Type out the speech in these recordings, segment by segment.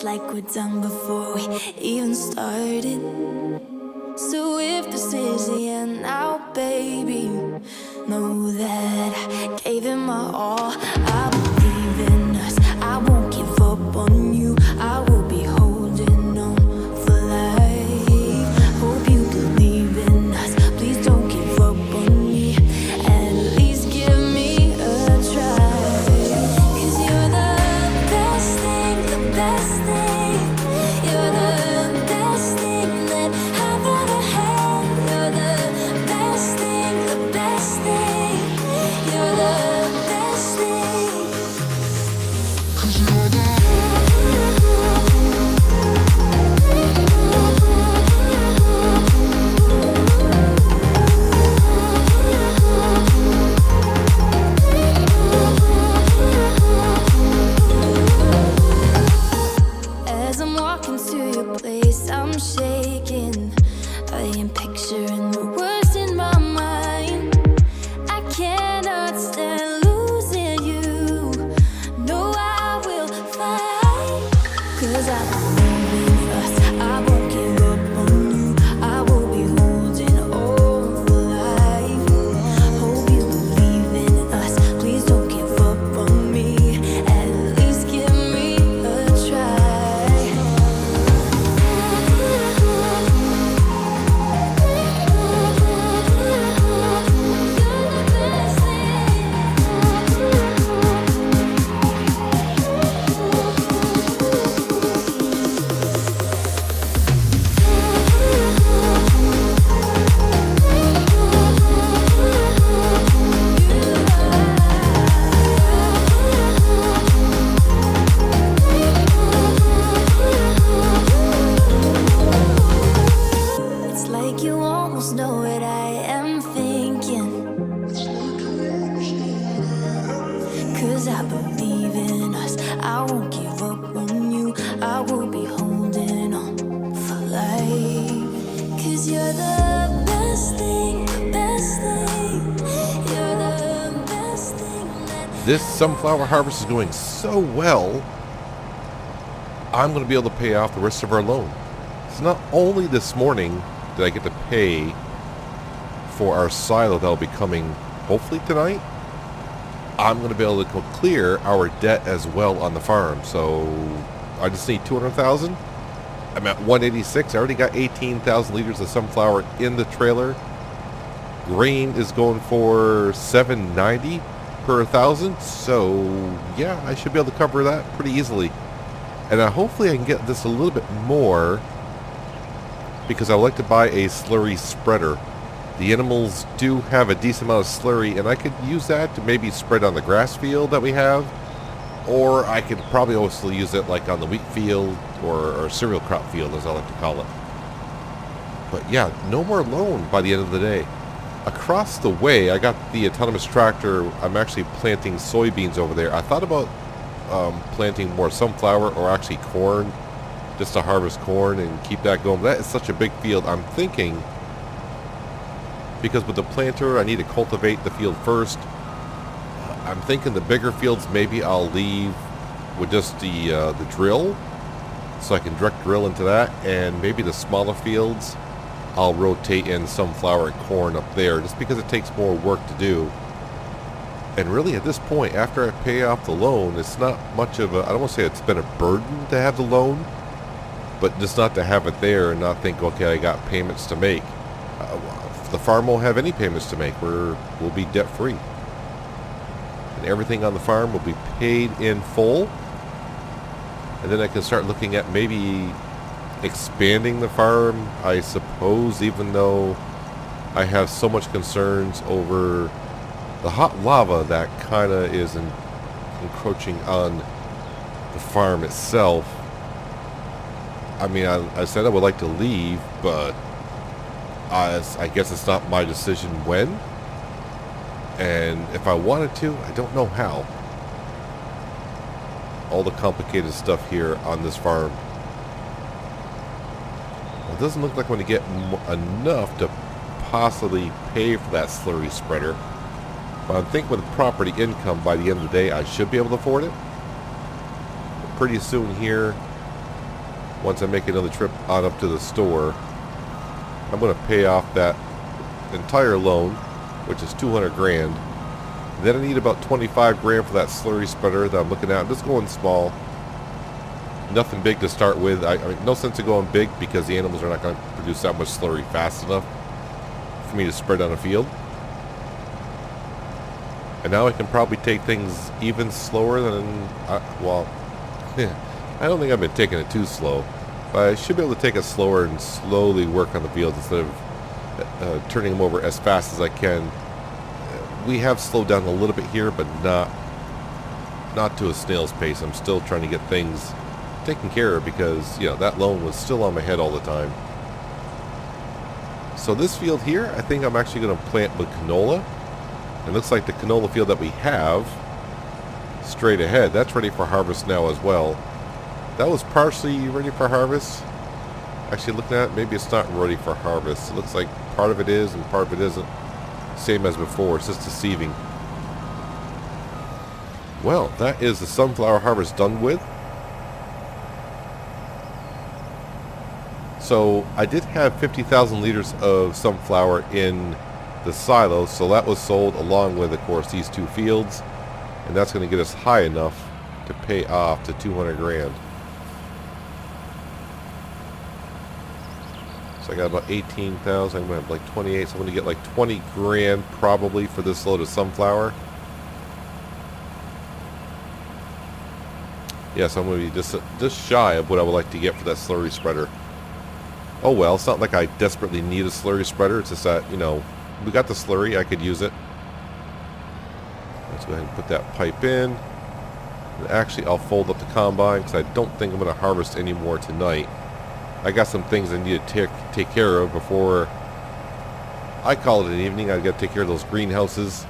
like we're done before we even started. So if this is the end now, baby, know that I gave it my all. I believe in us, I won't give up on you. I will be holding on for life. Hope you believe in us, please don't give up on me. At least give me a try. 'Cause you're the best thing, the best thing. You're the best thing that I've ever had. You're the best thing, the best thing. You're the best thing. 'Cause you're the As I'm walking to your place, I'm shaking. I am picturing the words in my mind. I cannot stand losing you. No, I will fight. 'Cause I believe in us, I won't give up on you. I will be holding on for life. Hope you believe in us, please don't give up on me. At least give me a try. It's like you almost know what I am thinking. 'Cause I believe in us, I won't give up on you. I will be holding on for life. 'Cause you're the best thing, the best thing. You're the best thing that This sunflower harvest is going so well, I'm going to be able to pay off the rest of our loan. So not only this morning did I get to pay for our silo that'll be coming hopefully tonight, I'm going to be able to clear our debt as well on the farm. So I just need 200,000. I'm at 186. I already got 18,000 liters of sunflower in the trailer. Grain is going for 790 per 1,000. So yeah, I should be able to cover that pretty easily. And hopefully I can get this a little bit more, because I like to buy a slurry spreader. The animals do have a decent amount of slurry, and I could use that to maybe spread on the grass field that we have, or I could probably also use it like on the wheat field or cereal crop field, as I like to call it. But yeah, no more loan by the end of the day. Across the way, I got the autonomous tractor. I'm actually planting soybeans over there. I thought about planting more sunflower or actually corn, just to harvest corn and keep that going. That is such a big field. I'm thinking, because with the planter I need to cultivate the field first, I'm thinking the bigger fields maybe I'll leave with just the drill, so I can direct drill into that, and maybe the smaller fields I'll rotate in sunflower and corn up there, just because it takes more work to do. And really at this point, after I pay off the loan, it's not much of a, I don't want to say it's been a burden to have the loan, but just not to have it there and not think, okay, I got payments to make. The farm won't have any payments to make. We'll be debt free, and everything on the farm will be paid in full. And then I can start looking at maybe expanding the farm, I suppose, even though I have so much concerns over the hot lava that kind of is encroaching on the farm itself. I mean, I said I would like to leave, but I guess it's not my decision when. And if I wanted to, I don't know how. All the complicated stuff here on this farm. Well, it doesn't look like I'm going to get enough to possibly pay for that slurry spreader. But I think with property income by the end of the day, I should be able to afford it. But pretty soon here, once I make another trip on up to the store, I'm going to pay off that entire loan, which is 200 grand. Then I need about 25 grand for that slurry spreader that I'm looking at. I'm just going small. Nothing big to start with. I mean, no sense of going big because the animals are not going to produce that much slurry fast enough for me to spread on a field. And now I can probably take things even slower than, well, I don't think I've been taking it too slow. But I should be able to take it slower and slowly work on the fields instead of turning them over as fast as I can. We have slowed down a little bit here, but not to a snail's pace. I'm still trying to get things taken care of because, you know, that loan was still on my head all the time. So this field here, I think I'm actually going to plant with canola. It looks like the canola field that we have straight ahead, that's ready for harvest now as well. That was partially ready for harvest. Actually, looking at it, maybe it's not ready for harvest. It looks like part of it is and part of it isn't. Same as before, it's just deceiving. Well, that is the sunflower harvest done with. So I did have 50,000 liters of sunflower in the silo, so that was sold along with, of course, these two fields, and that's going to get us high enough to pay off to 200 grand. So I got about 18,000. I'm going to have like 28, so I'm going to get like 20 grand probably for this load of sunflower. Yes, I'm going to be just shy of what I would like to get for that slurry spreader. Oh well, it's not like I desperately need a slurry spreader. It's just that, you know, we got the slurry. I could use it. Let's go ahead and put that pipe in. And actually, I'll fold up the combine because I don't think I'm going to harvest any more tonight. I got some things I need to take care of before I call it an evening. I got to take care of those greenhouses.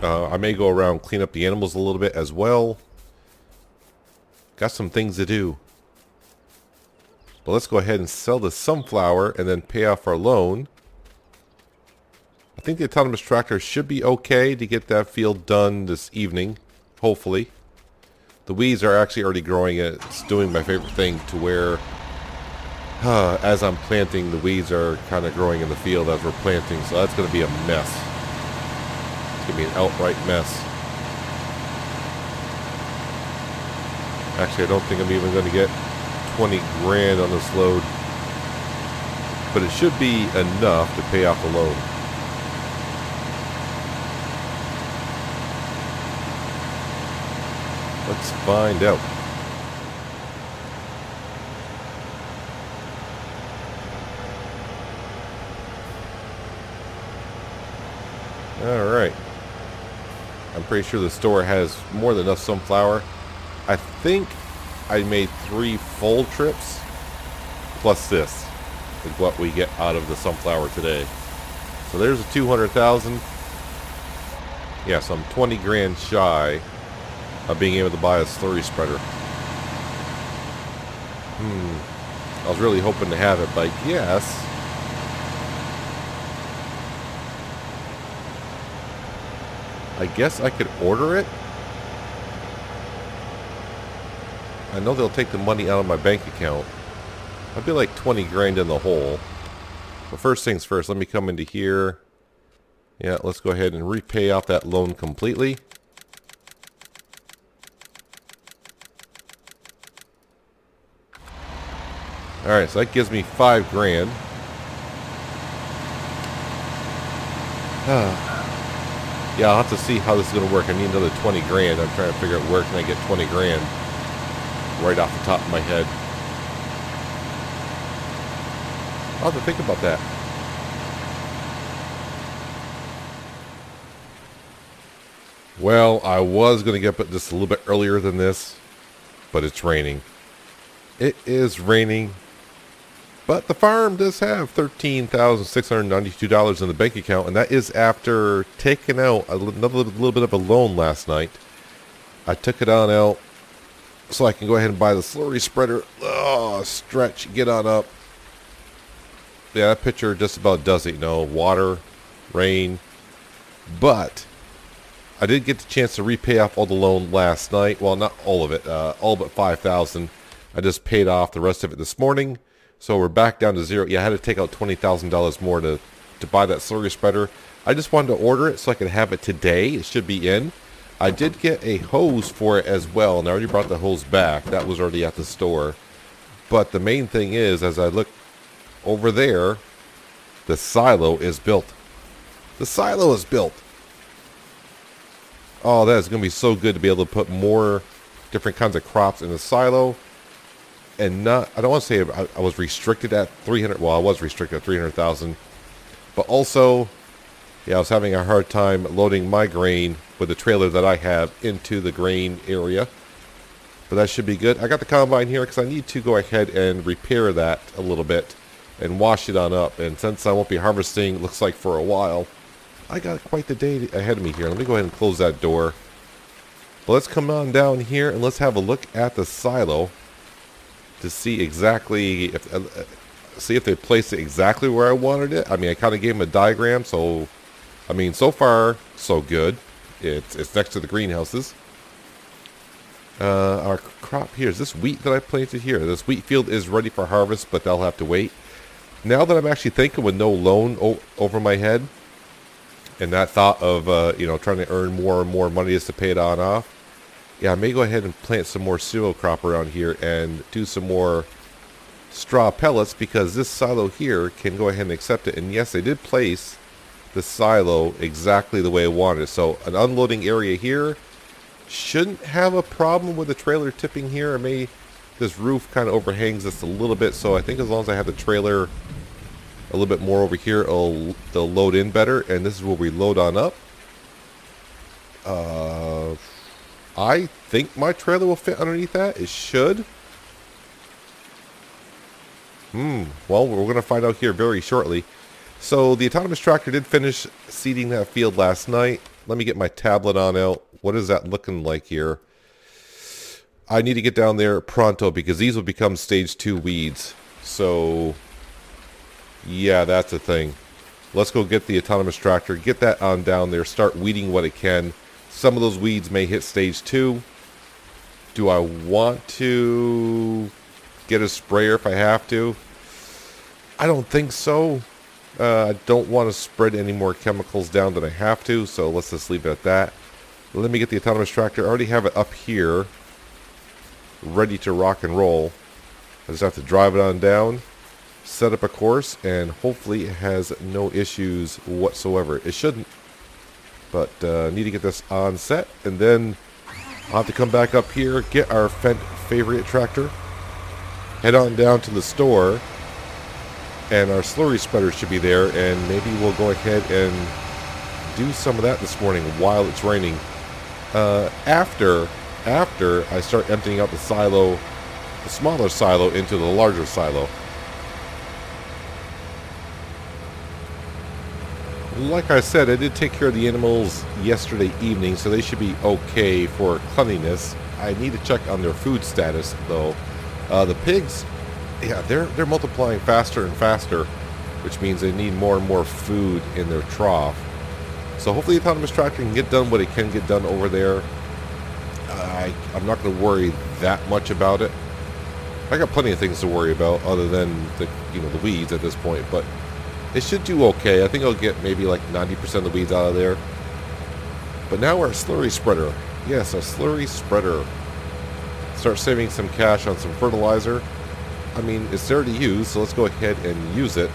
I may go around and clean up the animals a little bit as well. Got some things to do. But let's go ahead and sell the sunflower and then pay off our loan. I think the autonomous tractor should be okay to get that field done this evening, hopefully. The weeds are actually already growing. It's doing my favorite thing to where, as I'm planting, the weeds are kind of growing in the field as we're planting. So that's going to be a mess. It's going to be an outright mess. Actually, I don't think I'm even going to get 20 grand on this load. But it should be enough to pay off the loan. Let's find out. Alright. I'm pretty sure the store has more than enough sunflower. I think I made 3 full trips. Plus this is what we get out of the sunflower today. So there's a 200,000. Yeah, so I'm 20 grand shy of being able to buy a slurry spreader. I was really hoping to have it, but yes. I guess I could order it. I know they'll take the money out of my bank account. I'd be like 20 grand in the hole. But first things first, let me come into here. Yeah, let's go ahead and repay off that loan completely. Alright, so that gives me 5 grand. Yeah, I'll have to see how this is going to work. I need another 20 grand. I'm trying to figure out where can I get 20 grand right off the top of my head. I'll have to think about that. Well, I was going to get up just a little bit earlier than this, but it's raining. It is raining. But the farm does have $13,692 in the bank account, and that is after taking out another little bit of a loan last night. I took it on out so I can go ahead and buy the slurry spreader. Oh, stretch, get on up. Yeah, that picture just about does it, you know, water, rain. But I did get the chance to repay off all the loan last night. Well, not all of it, all but $5,000. I just paid off the rest of it this morning. So we're back down to zero. Yeah, I had to take out $20,000 more to buy that slurry spreader. I just wanted to order it so I could have it today. It should be in. I did get a hose for it as well, and I already brought the hose back. That was already at the store. But the main thing is, as I look over there, the silo is built. The silo is built. Oh, that is going to be so good to be able to put more different kinds of crops in the silo. And not, I don't want to say I was restricted at 300. Well, I was restricted at 300,000. But also, yeah, I was having a hard time loading my grain with the trailer that I have into the grain area. But that should be good. I got the combine here because I need to go ahead and repair that a little bit and wash it on up. And since I won't be harvesting, looks like for a while, I got quite the day ahead of me here. Let me go ahead and close that door. But let's come on down here and let's have a look at the silo to see exactly if they placed it exactly where I wanted it. I mean, I kind of gave them a diagram, so I mean, so far so good. It's next to the greenhouses. Our crop here is this wheat that I planted here. This wheat field is ready for harvest, but they'll have to wait. Now that I'm actually thinking with no loan over my head, and that thought of trying to earn more and more money just to pay it on off, yeah, I may go ahead and plant some more cereal crop around here and do some more straw pellets, because this silo here can go ahead and accept it. And yes, they did place the silo exactly the way I wanted it. So an unloading area here shouldn't have a problem with the trailer tipping here. This roof kind of overhangs this a little bit, so I think as long as I have the trailer a little bit more over here, it'll load in better. And this is where we load on up. I think my trailer will fit underneath that. It should. Well, we're going to find out here very shortly. So the autonomous tractor did finish seeding that field last night. Let me get my tablet on out. What is that looking like here? I need to get down there pronto because these will become stage 2 weeds. So, yeah, that's a thing. Let's go get the autonomous tractor, get that on down there, start weeding what it can. Some of those weeds may hit stage 2. Do I want to get a sprayer if I have to? I don't think so. I don't want to spread any more chemicals down than I have to, so let's just leave it at that. Let me get the autonomous tractor. I already have it up here, ready to rock and roll. I just have to drive it on down, set up a course, and hopefully it has no issues whatsoever. It shouldn't, but need to get this on set, and then I'll have to come back up here, get our Fendt favorite tractor, head on down to the store, and our slurry spreader should be there, and maybe we'll go ahead and do some of that this morning while it's raining. After I start emptying out the silo, the smaller silo into the larger silo. Like I said, I did take care of the animals yesterday evening, so they should be okay for cleanliness. I need to check on their food status, though. The pigs, yeah, they're multiplying faster and faster, which means they need more and more food in their trough. So hopefully the autonomous tractor can get done what it can get done over there. I'm not going to worry that much about it. I got plenty of things to worry about other than the weeds at this point, but it should do okay. I think I'll get maybe like 90% of the weeds out of there. But now our slurry spreader. Yes, a slurry spreader. Start saving some cash on some fertilizer. I mean, it's there to use, so let's go ahead and use it.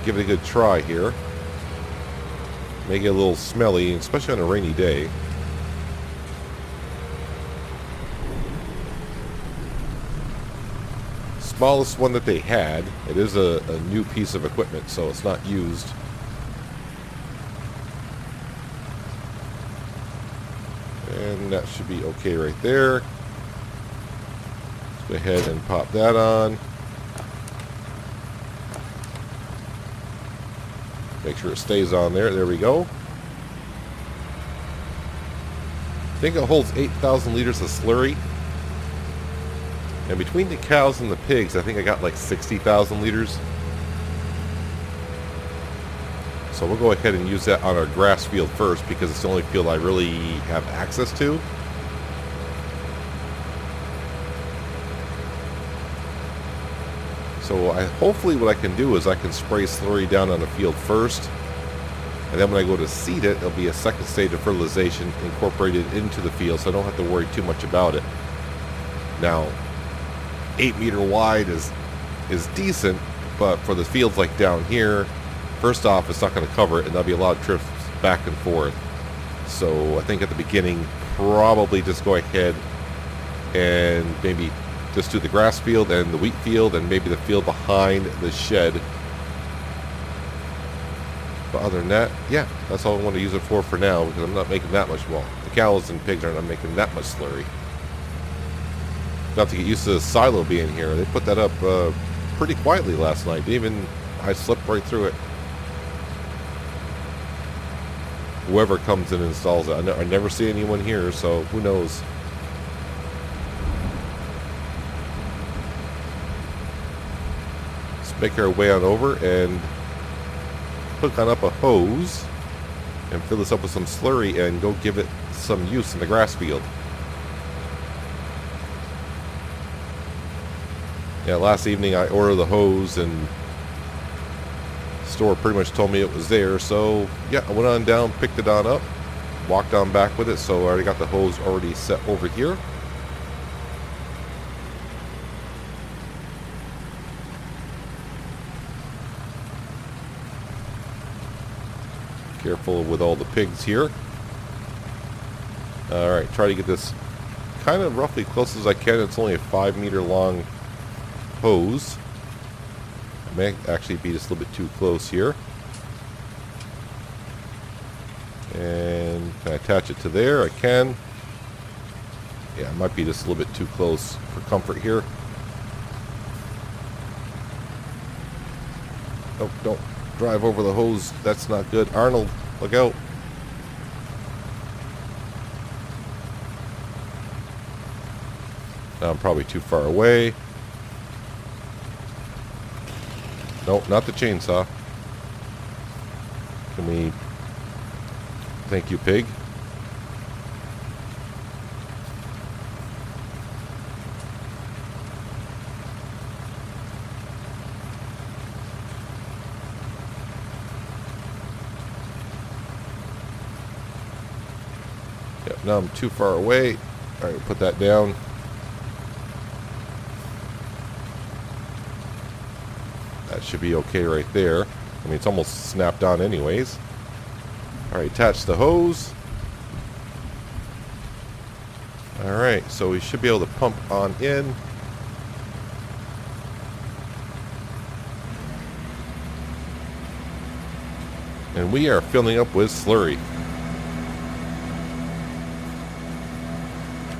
Give it a good try here. Make it a little smelly, especially on a rainy day. Smallest one that they had. It is a new piece of equipment, so it's not used. And that should be okay right there. Let's go ahead and pop that on. Make sure it stays on there. There we go. I think it holds 8,000 liters of slurry. And between the cows and the pigs, I think I got like 60,000 liters. So we'll go ahead and use that on our grass field first, because it's the only field I really have access to. So hopefully what I can do is I can spray slurry down on the field first, and then when I go to seed it, it'll be a second stage of fertilization incorporated into the field, so I don't have to worry too much about it. Now, 8-meter wide is decent, but for the fields like down here, first off, it's not going to cover it, and there'll be a lot of trips back and forth. So I think at the beginning, probably just go ahead and maybe just do the grass field and the wheat field and maybe the field behind the shed. But other than that, yeah, that's all I want to use it for now, because I'm not making that much. Well, the cows and pigs are not making that much slurry. I'll have to get used to the silo being here. They put that up pretty quietly last night. I slipped right through it. Whoever comes and installs it. I never see anyone here, so who knows. Let's make our way on over and hook on up a hose and fill this up with some slurry and go give it some use in the grass field. Yeah, last evening I ordered the hose and the store pretty much told me it was there. So yeah, I went on down, picked it on up, walked on back with it. So I already got the hose already set over here. Careful with all the pigs here. Alright, try to get this kind of roughly close as I can. It's only a 5-meter long hose. I may actually be just a little bit too close here. And can I attach it to there? I can. Yeah, it might be just a little bit too close for comfort here. Oh, don't drive over the hose. That's not good. Arnold, look out. Now I'm probably too far away. Nope, not the chainsaw. Can we... Thank you, pig. Yep, now I'm too far away. Alright, put that down. That should be okay right there. I mean, it's almost snapped on anyways. Alright, attach the hose. Alright, so we should be able to pump on in. And we are filling up with slurry.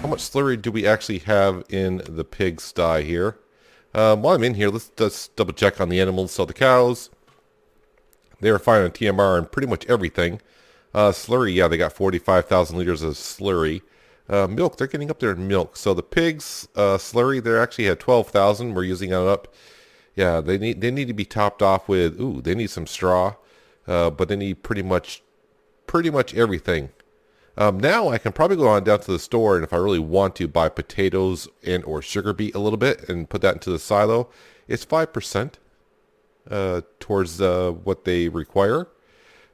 How much slurry do we actually have in the pig sty here? While I'm in here, let's just double check on the animals. So the cows, they're fine on TMR and pretty much everything. Slurry, yeah, they got 45,000 liters of slurry. Milk, they're getting up there in milk. So the pigs, slurry, they're actually at 12,000. We're using it up. Yeah, they need to be topped off with, they need some straw. But they need pretty much everything. Now I can probably go on down to the store, and if I really want to, buy potatoes and or sugar beet a little bit and put that into the silo. It's 5% towards what they require.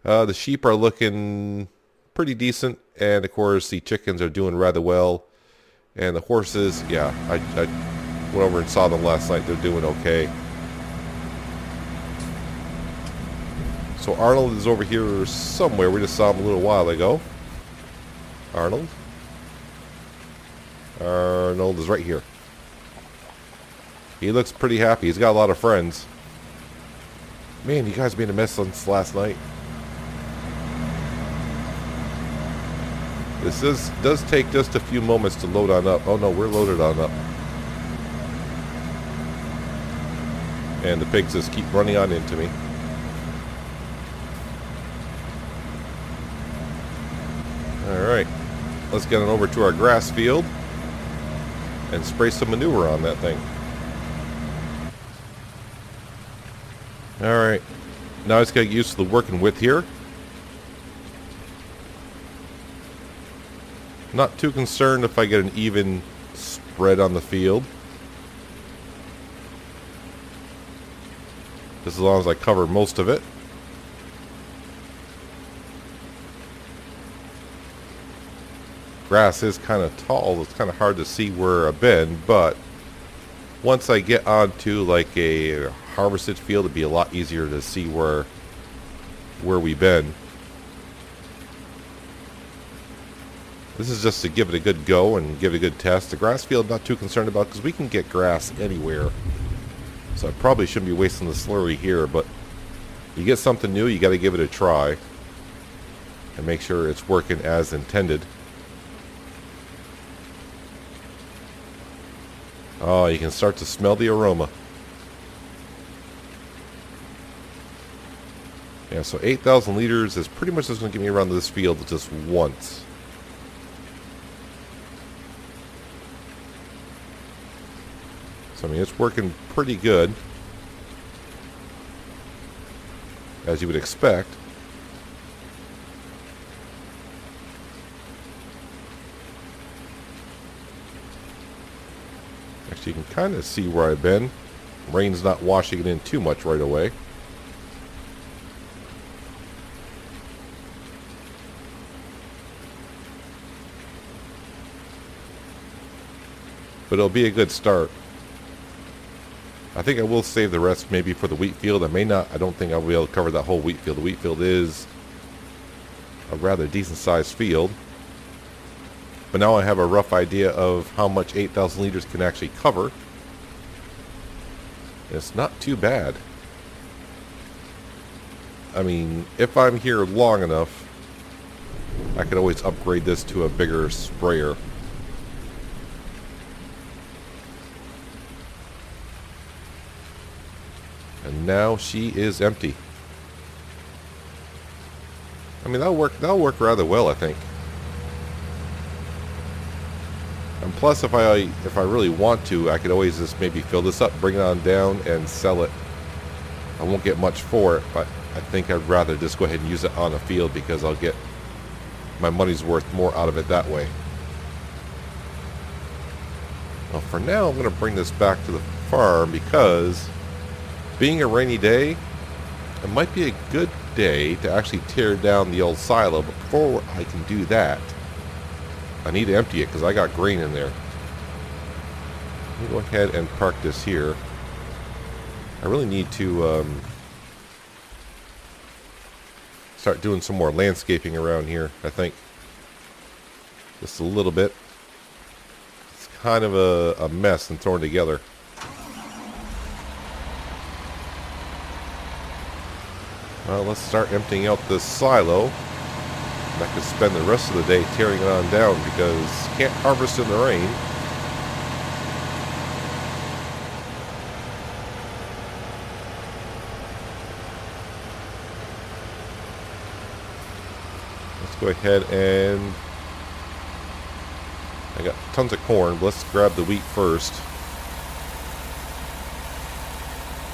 The sheep are looking pretty decent, and of course the chickens are doing rather well. And the horses, yeah, I went over and saw them last night. They're doing okay. So Arnold is over here somewhere. We just saw him a little while ago. Arnold is right here. He looks pretty happy. He's got a lot of friends. Man, you guys made a mess since last night. This does take just a few moments to load on up. Oh no, we're loaded on up. And the pigs just keep running on into me. Alright, let's get on over to our grass field and spray some manure on that thing. Alright, now I just gotta get used to the working width here. Not too concerned if I get an even spread on the field. Just as long as I cover most of it. Grass is kind of tall. It's kind of hard to see where I've been, but once I get onto like a harvested field, it'd be a lot easier to see where we've been. This is just to give it a good go and give it a good test. The grass field, not too concerned about because we can get grass anywhere. So I probably shouldn't be wasting the slurry here, but you get something new, you got to give it a try and make sure it's working as intended. Oh, you can start to smell the aroma. Yeah, so 8,000 liters is pretty much just going to get me around this field just once. So, I mean, it's working pretty good, as you would expect. Actually, you can kind of see where I've been. Rain's not washing it in too much right away. But it'll be a good start. I think I will save the rest maybe for the wheat field. I may not. I don't think I'll be able to cover that whole wheat field. The wheat field is a rather decent sized field. But now I have a rough idea of how much 8,000 liters can actually cover. It's not too bad. I mean, if I'm here long enough, I could always upgrade this to a bigger sprayer. And now she is empty. I mean, that'll work rather well, I think. And plus, if I really want to, I could always just maybe fill this up, bring it on down, and sell it. I won't get much for it, but I think I'd rather just go ahead and use it on a field because I'll get my money's worth more out of it that way. Well, for now, I'm going to bring this back to the farm because being a rainy day, it might be a good day to actually tear down the old silo. But before I can do that, I need to empty it because I got grain in there. Let me go ahead and park this here. I really need to start doing some more landscaping around here, I think. Just a little bit. It's kind of a mess and thrown together. Well, let's start emptying out this silo. And I could spend the rest of the day tearing it on down because can't harvest in the rain. Let's go ahead and I got tons of corn. But let's grab the wheat first.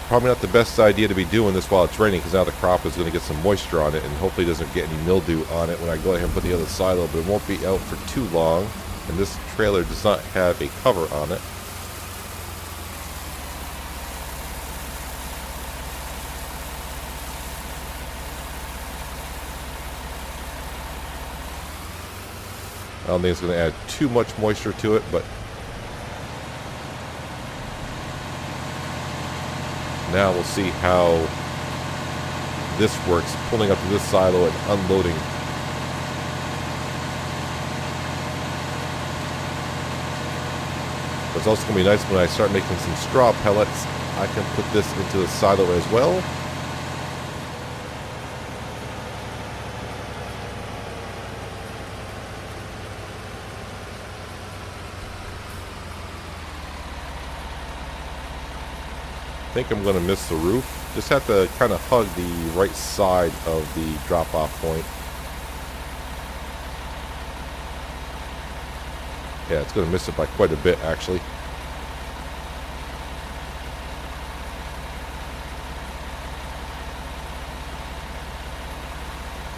Probably not the best idea to be doing this while it's raining because now the crop is going to get some moisture on it and hopefully doesn't get any mildew on it when I go ahead and put the other silo, but it won't be out for too long. And this trailer does not have a cover on it. I don't think it's going to add too much moisture to it, but now we'll see how this works, pulling up to this silo and unloading. But it's also going to be nice when I start making some straw pellets, I can put this into the silo as well. I think I'm going to miss the roof. Just have to kind of hug the right side of the drop-off point. Yeah, it's going to miss it by quite a bit, actually.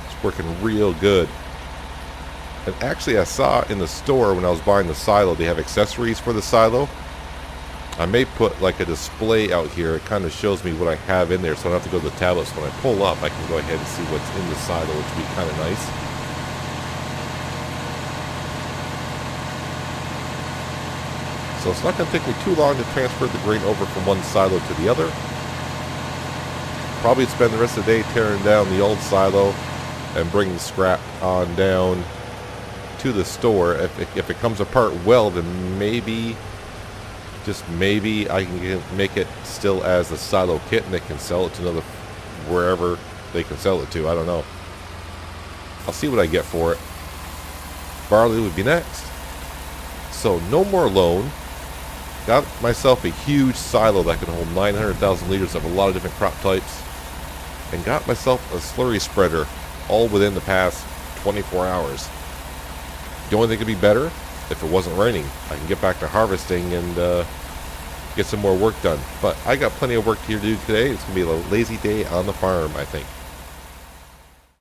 It's working real good. And actually, I saw in the store when I was buying the silo, they have accessories for the silo. I may put like a display out here. It kind of shows me what I have in there, so I don't have to go to the tablet. So when I pull up, I can go ahead and see what's in the silo, which would be kind of nice. So it's not going to take me too long to transfer the grain over from one silo to the other. Probably spend the rest of the day tearing down the old silo and bringing scrap on down to the store. If it comes apart well, then maybe, just maybe, I can make it still as a silo kit and they can sell it to another, wherever they can sell it to. I don't know. I'll see what I get for it. Barley would be next. So no more loan. Got myself a huge silo that can hold 900,000 liters of a lot of different crop types. And got myself a slurry spreader, all within the past 24 hours. The only thing could be better, if it wasn't raining. I can get back to harvesting and get some more work done. But I got plenty of work to do today. It's going to be a lazy day on the farm, I think.